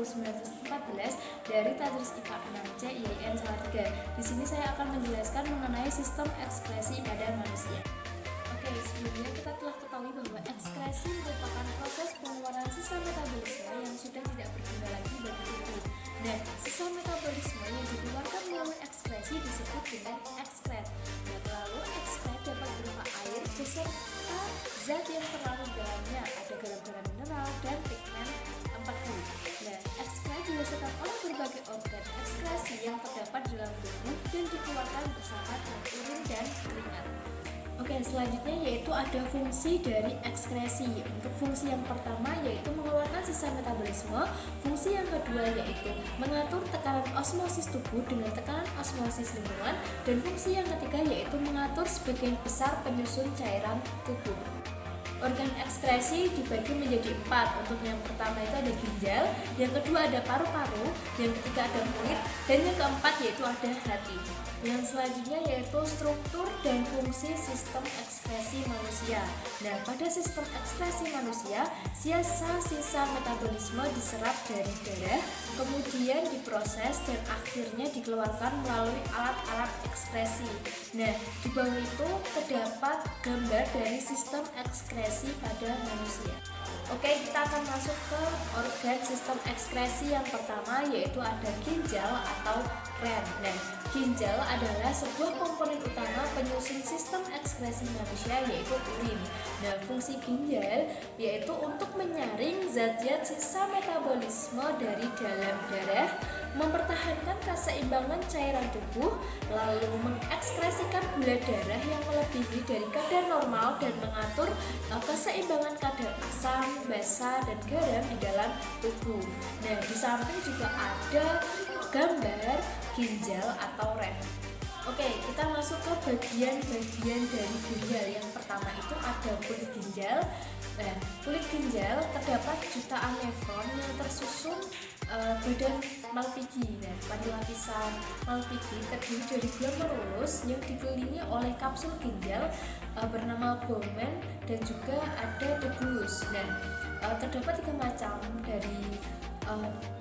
1914 dari Tadris IPA 6C IAIN Salatiga. Di sini saya akan menjelaskan mengenai sistem ekskresi pada manusia. Oke, sebelumnya kita telah ketahui bahwa ekskresi merupakan proses pengeluaran sisa metabolisme yang sudah tidak berguna lagi bagi tubuh. Nah, sisa metabolisme yang dikeluarkan melalui ekskresi disebut dengan ekskret. Nah, lalu ekskret dapat berupa air beserta zat yang terlarut dalamnya, ada garam-garam mineral dan pigmen empedu. Nah, ekskret dihasilkan oleh berbagai organ ekskresi yang terdapat dalam tubuh dan dikeluarkan bersama dengan urin dan keringat. Oke, selanjutnya yaitu ada fungsi dari ekskresi. Untuk fungsi yang pertama yaitu mengeluarkan sisa metabolisme. Fungsi yang kedua yaitu mengatur tekanan osmosis tubuh dengan tekanan osmosis lingkungan. Dan fungsi yang ketiga yaitu mengatur sebagian besar penyusun cairan tubuh. Organ ekskresi dibagi menjadi 4. Untuk yang pertama itu ada ginjal, yang kedua ada paru-paru, yang ketiga ada kulit, dan yang keempat yaitu ada hati. Yang selanjutnya yaitu struktur dan fungsi sistem ekskresi manusia. Nah, pada sistem ekskresi manusia, sisa metabolisme diserap dari darah, kemudian diproses dan akhirnya dikeluarkan melalui alat-alat ekskresi. Nah, di bawah itu terdapat gambar dari sistem ekskresi pada manusia. Oke, kita akan masuk ke organ sistem ekskresi yang pertama yaitu ada ginjal atau ren. Nah, ginjal adalah sebuah komponen utama penyusun sistem ekskresi manusia yaitu urin. Nah, fungsi ginjal yaitu untuk menyaring zat-zat sisa metabolisme dari dalam darah, mempertahankan keseimbangan cairan tubuh, lalu mengekskresikan gula darah yang melebihi dari kadar normal dan mengatur keseimbangan kadar asam, basa, dan garam di dalam tubuh. Nah, di samping juga ada gambar ginjal atau ren. Oke, kita masuk ke bagian-bagian dari ginjal. Yang pertama itu ada kulit ginjal. Nah, kulit ginjal terdapat jutaan nefron yang tersusun badan Malpighi. Nah, pada lapisan Malpighi terdiri dari glomerulus yang dikelilingi oleh kapsul ginjal bernama Bowman dan juga ada tubulus. Nah, terdapat 3 macam dari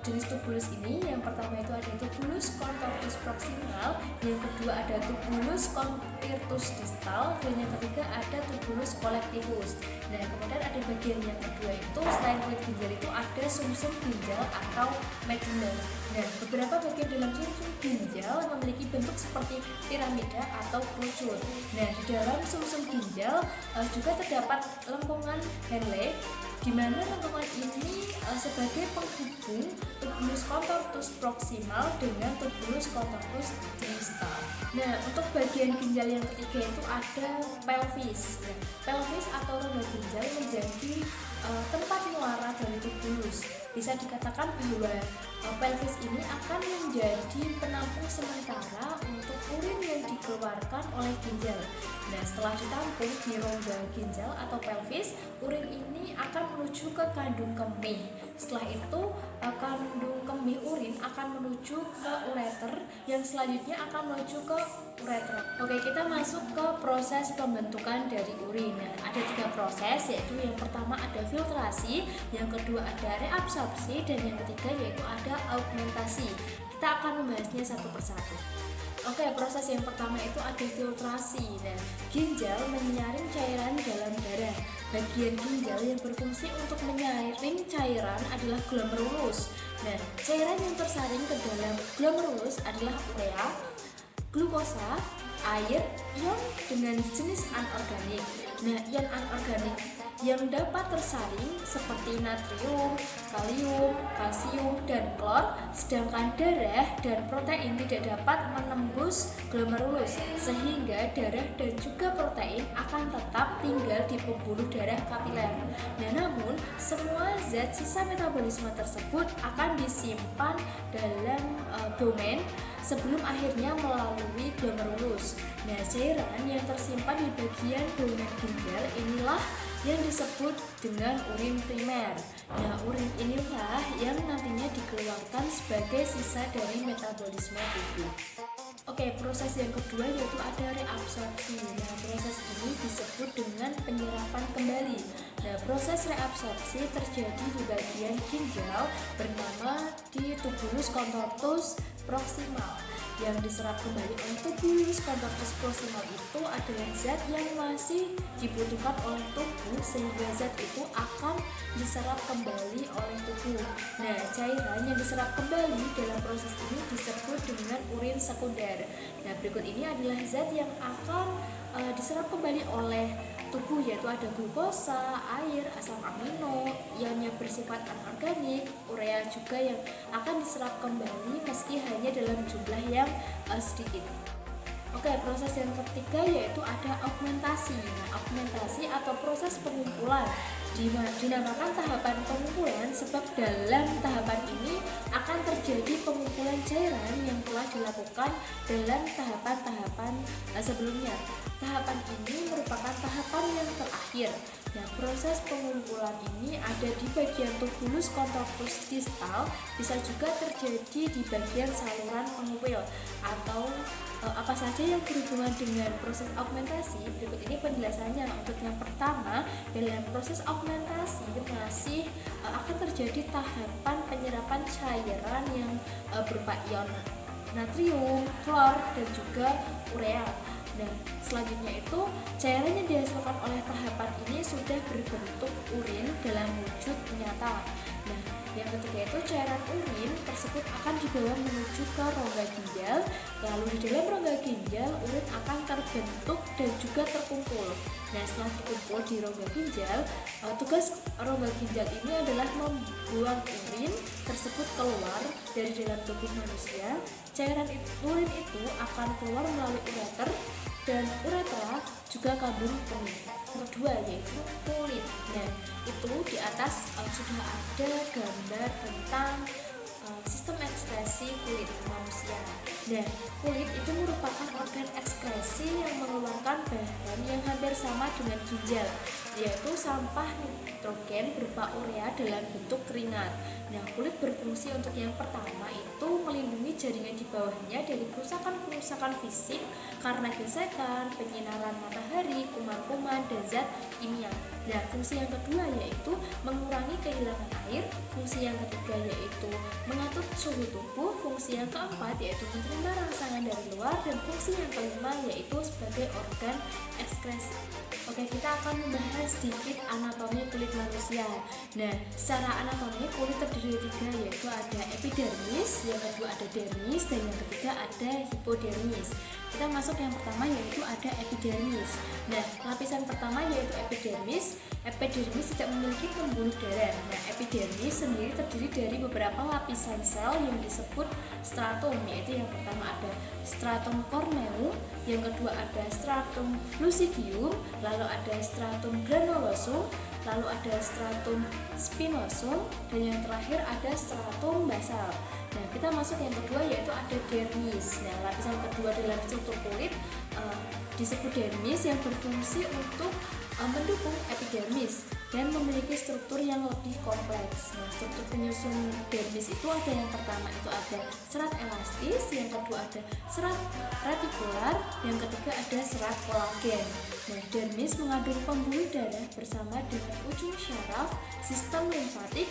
jenis tubulus ini. Yang pertama itu ada tubulus contortus proximal, yang kedua ada tubulus contirtus distal, dan yang ketiga ada tubulus collectivus. Nah, kemudian ada bagian yang kedua itu selain kulit ginjal itu ada sumsum ginjal atau medulla. Nah, beberapa bagian dalam sumsum ginjal memiliki bentuk seperti piramida atau kerucut. Nah, di dalam sumsum ginjal juga terdapat lengkungan Henle, di mana lengkungan ini sebagai penghubung tubulus contortus proximal dengan tubulus contortus distal. Nah, untuk bagian ginjal yang ketiga itu ada pelvis. Nah, pelvis atau rongga ginjal menjadi tempat muara dari tubulus. Bisa dikatakan bahwa pelvis ini akan menjadi penampung sementara untuk urin yang dikeluarkan oleh ginjal. Nah, setelah ditampung di rongga ginjal atau pelvis, urin ini akan menuju ke kandung kemih. Setelah itu, kandung kemih urin akan menuju ke ureter, yang selanjutnya akan menuju ke uretra. Oke, kita masuk ke proses pembentukan dari urin. Nah, ada 3 proses, yaitu yang pertama ada filtrasi, yang kedua ada reabsorpsi, dan yang ketiga yaitu ada augmentasi. Kita akan membahasnya satu persatu. Oke, proses yang pertama itu ada filtrasi. Nah, ginjal menyaring cairan dalam darah. Bagian ginjal yang berfungsi untuk menyaring cairan adalah glomerulus. Nah, cairan yang tersaring ke dalam glomerulus adalah urea, glukosa, air, ion dengan jenis anorganik. Nah, ion anorganik yang dapat tersaring seperti natrium, kalium, kalsium, dan klor, sedangkan darah dan protein tidak dapat menembus glomerulus, sehingga darah dan juga protein akan tetap tinggal di pembuluh darah kapiler. Nah, namun semua zat sisa metabolisme tersebut akan disimpan dalam domain sebelum akhirnya melalui glomerulus. Nah, cairan yang tersimpan di bagian domain ginjal inilah yang disebut dengan urin primer. Nah, urin inilah yang nantinya dikeluarkan sebagai sisa dari metabolisme tubuh. Oke, proses yang kedua yaitu ada reabsorpsi. Nah, proses ini disebut dengan penyerapan kembali. Nah, proses reabsorpsi terjadi di bagian ginjal bernama di tubulus contortus proximal. Yang diserap kembali oleh tubulus contortus proximal itu adalah zat yang masih dibutuhkan oleh tubuh, sehingga zat itu akan diserap kembali oleh tubuh. Nah, cairan yang diserap kembali dalam proses ini disebut dengan urin sekunder. Nah, berikut ini adalah zat yang akan diserap kembali oleh tubuh, yaitu ada glukosa, air, asam amino yang bersifat anorganik, urea juga yang akan diserap kembali meski hanya dalam jumlah yang sedikit. Oke, proses yang ketiga yaitu ada augmentasi. Nah, augmentasi atau proses pengumpulan dinamakan tahapan pengumpulan sebab dalam tahapan ini akan terjadi pengumpulan cairan yang telah dilakukan dalam tahapan-tahapan sebelumnya. Tahapan ini merupakan tahapan yang terakhir. Nah, proses pengumpulan ini ada di bagian tubulus contortus distal, bisa juga terjadi di bagian saluran pengumpul atau apa saja yang berhubungan dengan proses augmentasi. Berikut ini penjelasannya. Untuk yang pertama, dalam proses augmentasi masih akan terjadi tahapan penyerapan cairan yang berupa ion natrium, klor, dan juga urea. Nah, selanjutnya itu cairan yang dihasilkan oleh tahapan ini sudah berbentuk urin dalam wujud nyata. Nah, yang ketiga itu cairan urin tersebut akan dibawa menuju ke rongga ginjal. Lalu di dalam rongga ginjal urin akan terbentuk dan juga terkumpul. Nah, setelah terkumpul di rongga ginjal, tugas rongga ginjal ini adalah membuang urin tersebut keluar dari dalam tubuh manusia. Cairan urin itu akan keluar melalui ureter dan uretra juga kambung kemih. Kedua yaitu kulit. Nah, itu di atas sudah ada gambar tentang sistem ekskresi kulit manusia. Nah, kulit itu merupakan organ ekskresi yang mengeluarkan bahan yang hampir sama dengan ginjal, yaitu sampah nitrogen berupa urea dalam bentuk keringat. Nah, kulit berfungsi untuk yang pertama itu melindungi jaringan di bawahnya dari kerusakan-kerusakan fisik karena gesekan, penyinaran matahari, kuman-kuman, dan zat kimia. Nah, fungsi yang kedua yaitu mengurangi kehilangan air, fungsi yang ketiga yaitu mengatur suhu tubuh, fungsi yang keempat yaitu menerima rangsangan dari luar, dan fungsi yang kelima yaitu sebagai organ ekskresi. Oke, kita akan membahas sedikit anatomi kulit manusia. Nah, secara anatomi kulit terdiri dari tiga, yaitu ada epidermis, yang kedua ada dermis, dan yang ketiga ada hipodermis. Kita masuk yang pertama yaitu ada epidermis. Nah, lapisan pertama yaitu epidermis. Epidermis tidak memiliki pembuluh darah. Nah, epidermis sendiri terdiri dari beberapa lapisan sel yang disebut stratum, yaitu yang pertama ada stratum corneum, yang kedua ada stratum lucidium, lalu ada stratum granulosum, lalu ada stratum spinosum, dan yang terakhir ada stratum basal. Nah, kita masuk yang kedua yaitu ada dermis. Nah, lapisan kedua dalam struktur kulit disebut dermis yang berfungsi untuk mendukung epidermis dan memiliki struktur yang lebih kompleks. Nah, struktur penyusun dermis itu ada yang pertama itu ada serat elastis, yang kedua ada serat retikular, yang ketiga ada serat kolagen. Nah, dermis mengandung pembuluh darah bersama dengan ujung syaraf, sistem limfatik,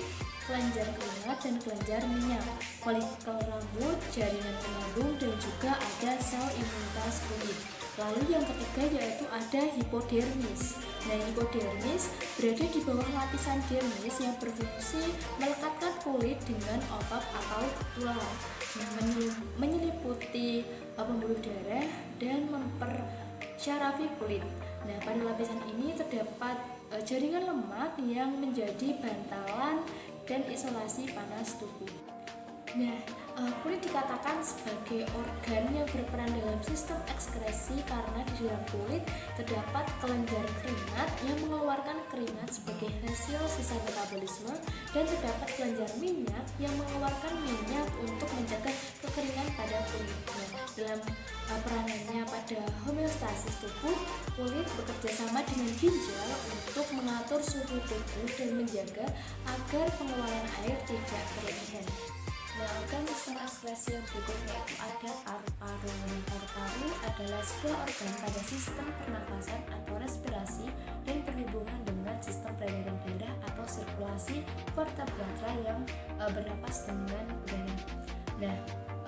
kelenjar keringat dan kelenjar minyak, folikel rambut, jaringan pengandung, dan juga ada sel imunitas kulit. Lalu yang ketiga yaitu ada hipodermis. Nah, hipodermis berada di bawah lapisan dermis yang berfungsi melekatkan kulit dengan otot atau tulang. Nah, menyeliputi pembuluh darah dan mempersyarafi kulit. Nah, pada lapisan ini terdapat jaringan lemak yang menjadi bantalan dan isolasi panas tubuh. Nah, kulit dikatakan sebagai organ yang berperan dalam sistem ekskresi karena di dalam kulit terdapat kelenjar keringat yang mengeluarkan keringat sebagai hasil sisa metabolisme, dan terdapat kelenjar minyak yang mengeluarkan minyak untuk menjaga kekeringan pada kulit. Nah, dalam peranannya pada homeostasis tubuh, kulit bekerja sama dengan ginjal untuk mengatur suhu tubuh dan menjaga agar pengeluaran air tidak berlebihan. Nah, organ sistem ekskresi yang berikutnya itu ada paru-paru. Paru-paru adalah sebuah organ pada sistem pernafasan atau respirasi dan berhubungan dengan sistem peredaran darah atau sirkulasi vertebrata yang bernapas dengan udara. Nah,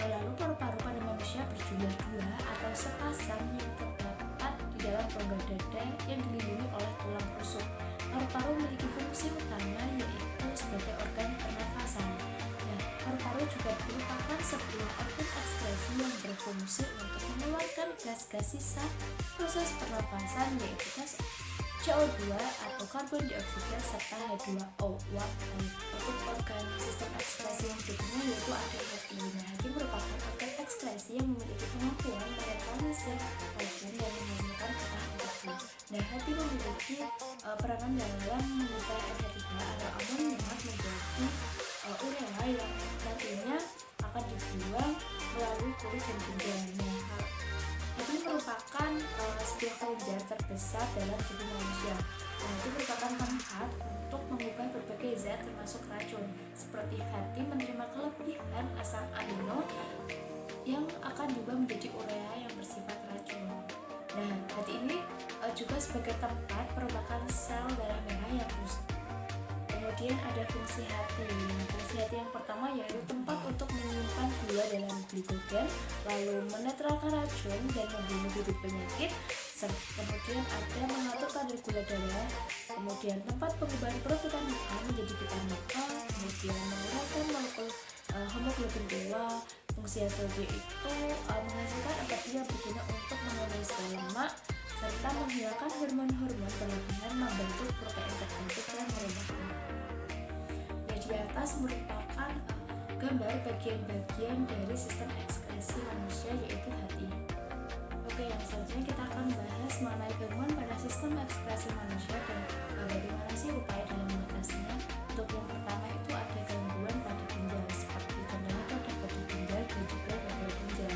lalu paru-paru pada manusia berjumlah 2 atau sepasang yang terdapat di dalam rongga dada yang dilindungi oleh tulang rusuk. Paru-paru memiliki fungsi utama yaitu sebagai organ pernafasan. Nah, paru-paru juga merupakan sebuah organ ekskresi yang berfungsi untuk mengeluarkan gas-gas sisa proses pernafasan yaitu gas CO2 atau karbon dioksida serta H2O. Untuk organ sistem ekskresi yang berikutnya yaitu ada hati. Nah, hati merupakan organ ekskresi yang memiliki kemampuan menetralisir racun dan menghasilkan ketahan tubuh. Nah, hati memiliki peranan dalam mengubah NH3 atau amonia menjadi urea yang nantinya akan dibuang melalui kulit dan ginjal. Nah, ini merupakan sebuah kelenjar terbesar dalam tubuh manusia. Nah, itu merupakan tempat untuk mengubah berbagai zat termasuk racun. Seperti hati menerima kelebihan asam amino yang akan diubah menjadi urea yang bersifat racun. Nah, hati ini juga sebagai tempat perubahan sel darah merah yang rusak. Kemudian ada fungsi hati. Nah, fungsi hati yang pertama yaitu tempat untuk menyimpan gula dalam glikogen, lalu menetralkan racun dan membunuh bibit penyakit. Kemudian ada mengatur kadar gula darah, kemudian tempat pengubahan provitamin A menjadi vitamin A, kemudian mengurangkan molekul hemoglobin dewa. Fungsi hasil D itu menghasilkan agar ia berguna untuk memenuhi lemak serta menghilangkan hormon-hormon berlebihan, membantu protein terbentuk dan merendahkan. Di atas merupakan gambar bagian-bagian dari sistem ekskresi manusia yaitu hati. Oke, yang selanjutnya kita akan bahas mengenai gangguan pada sistem ekskresi manusia dan bagaimana sih upaya dalam mengatasinya. Untuk yang pertama itu ada gangguan pada ginjal, seperti contohnya itu ada batu ginjal dan juga gagal ginjal.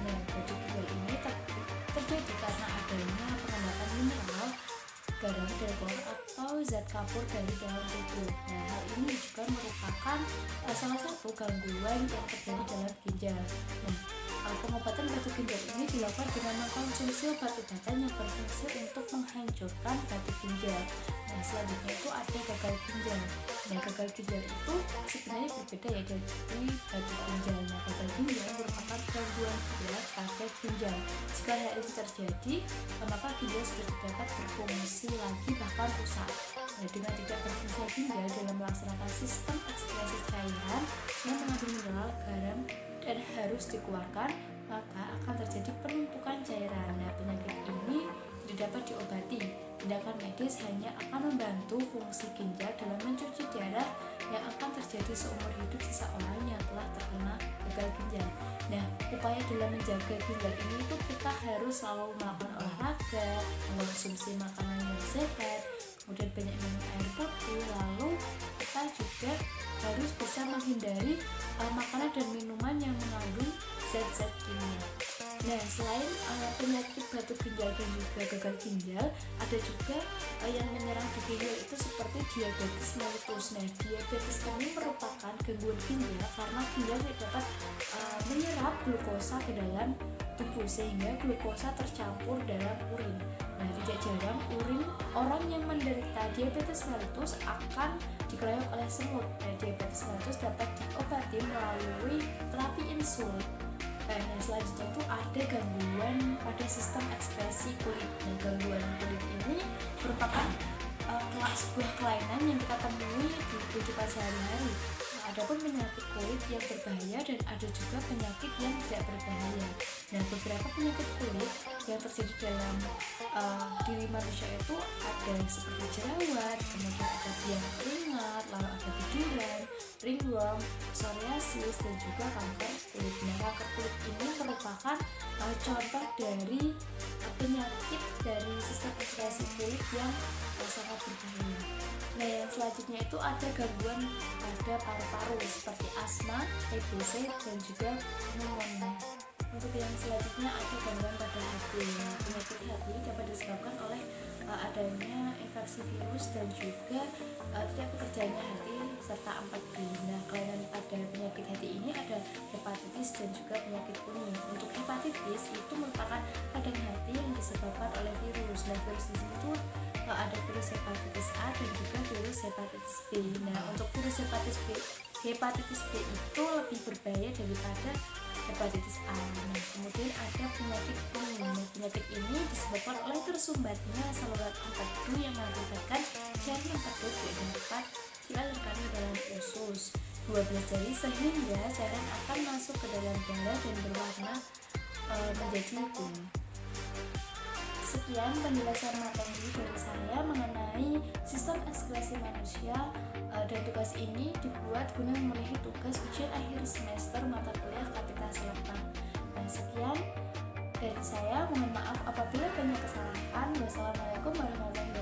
Nah, batu ginjal ini terjadi karena adanya penambahan mineral, garam dan bor atau zat kapur dari dalam tubuh. Nah, hal ini juga merupakan salah satu gangguan yang terjadi dalam ginjal. Nah, pengobatan batu ginjal ini dilakukan dengan mengkonsumsi obat-obatan yang berfungsi untuk menghancurkan batu ginjal. Nah, selanjutnya itu ada gagal ginjal. Nah, gagal ginjal itu sebenarnya berbeda ya dari batu ginjal. Nah, gagal ginjal merupakan gangguan berat pada ginjal. Jika hal ini terjadi, maka ginjal sudah tidak dapat berfungsi lagi bahkan rusak. Nah, dengan tidak berfungsi ginjal dalam melaksanakan sistem ekskresi cairan yang mengandung mineral, garam, dan harus dikeluarkan, maka akan terjadi penumpukan cairan. Nah, penyakit ini tidak dapat diobati. Tindakan medis hanya akan membantu fungsi ginjal dalam mencuci darah yang akan terjadi seumur hidup seseorang yang telah terkena gagal ginjal. Nah, upaya dalam menjaga ginjal ini itu kita harus selalu melakukan olahraga, mengonsumsi makanan yang sehat, kemudian banyak minum air putih, lalu kita juga harus bisa menghindari makanan dan minuman yang mengandung zat-zat kimia. Nah, selain penyakit batu ginjal dan juga gagal ginjal, ada juga yang menyerang di ginjal itu seperti diabetes mellitus. Nah, diabetes ini merupakan gangguan ginjal karena ginjal tidak dapat menyerap glukosa ke dalam tubuh sehingga glukosa tercampur dalam urin. Nah, tidak jarang urin orang yang menderita diabetes mellitus akan dikeroyok oleh semut. Nah, diabetes mellitus dapat diobati melalui terapi insulin. Nah, selanjutnya itu ada gangguan pada sistem ekspresi kulit. Nah, gangguan kulit ini merupakan sebuah kelainan yang kita temui di kehidupan sehari-hari. Nah, adapun penyakit kulit yang berbahaya dan ada juga penyakit yang tidak berbahaya. Nah, beberapa penyakit kulit yang terjadi dalam diri manusia itu ada seperti jerawat, kemudian ada biang keringat, lalu ada biduran, ringworm, psoriasis, dan juga kanker kulit. Nah, kanker kulit ini merupakan contoh dari penyakit dari sistem ekspresi kulit yang sangat berbahaya. Nah, yang selanjutnya itu ada gangguan pada paru-paru seperti asma, TBC, dan juga pneumonia. Untuk yang selanjutnya ada gangguan pada hati. Nah, penyakit hati dapat disebabkan oleh adanya infeksi virus dan juga tidak bekerjanya hati serta empat B. Nah, kelainan pada penyakit hati ini dan juga penyakit kuning. Untuk hepatitis itu merupakan radang hati yang disebabkan oleh virus. Nah, virus di sini tuh ada virus hepatitis A dan juga virus hepatitis B. Nah, untuk virus hepatitis B itu lebih berbahaya daripada hepatitis A. Nah, kemudian ada penyakit kuning. Nah, penyakit ini disebabkan oleh tersumbatnya saluran empedu yang mengakibatkan jaring empedu tidak dapat dialirkan ke dalam usus 12 jari sehingga cairan akan masuk ke dalam darah dan berwarna menjadi kuning. Sekian penjelasan materi dari saya mengenai sistem ekskresi manusia, dan tugas ini dibuat guna memenuhi tugas ujian akhir semester mata kuliah KPK Selatan. Nah, sekian dari saya, mohon maaf apabila banyak kesalahan. Wassalamualaikum warahmatullahi wabarakatuh.